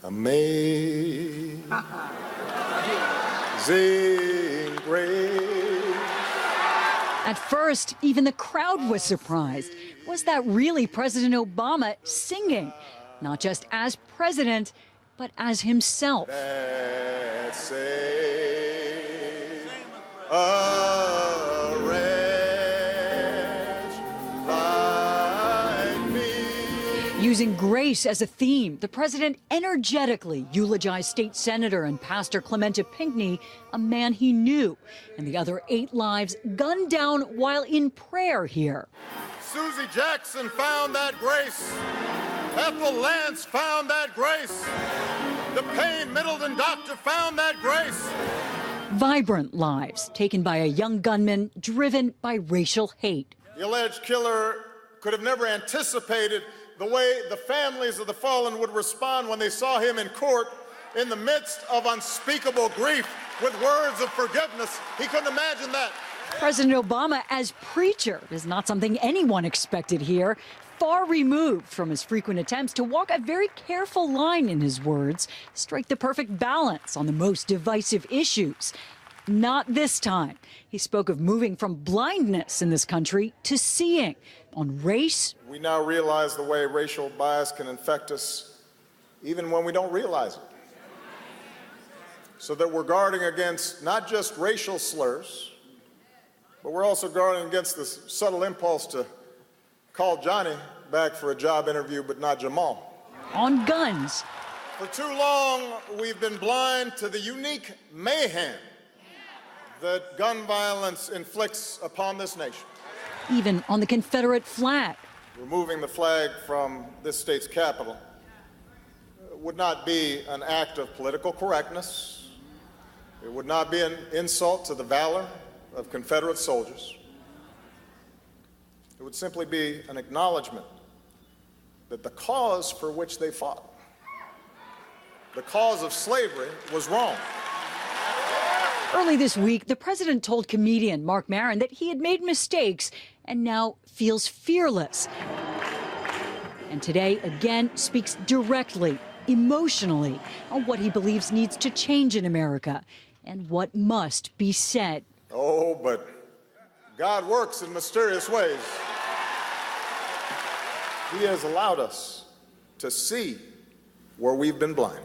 Amazing grace. At first, even the crowd was surprised. Was that really President Obama singing? Not just as president, but as himself. That saved a wretch like me. Using grace as a theme, the president energetically eulogized state senator and pastor Clementa Pinckney, a man he knew, and the other 8 lives gunned down while in prayer here. Susie Jackson found that grace. Ethel Lance found that grace. The Payne Middleton doctor found that grace. Vibrant lives taken by a young gunman driven by racial hate. The alleged killer could have never anticipated the way the families of the fallen would respond when they saw him in court in the midst of unspeakable grief with words of forgiveness. He couldn't imagine that. President Obama as preacher is not something anyone expected here. Far removed from his frequent attempts to walk a very careful line in his words, strike the perfect balance on the most divisive issues. Not this time. He spoke of moving from blindness in this country to seeing. On race, we now realize the way racial bias can infect us even when we don't realize it. So that we're guarding against not just racial slurs, but we're also guarding against this subtle impulse to call Johnny back for a job interview, but not Jamal. On guns. For too long, we've been blind to the unique mayhem that gun violence inflicts upon this nation. Even on the Confederate flag. Removing the flag from this state's capital would not be an act of political correctness. It would not be an insult to the valor of Confederate soldiers. It would simply be an acknowledgement that the cause for which they fought, the cause of slavery, was wrong. Early this week, the president told comedian Marc Maron that he had made mistakes and now feels fearless. And today, again, speaks directly, emotionally, on what he believes needs to change in America and what must be said. Oh, but God works in mysterious ways. He has allowed us to see where we've been blind.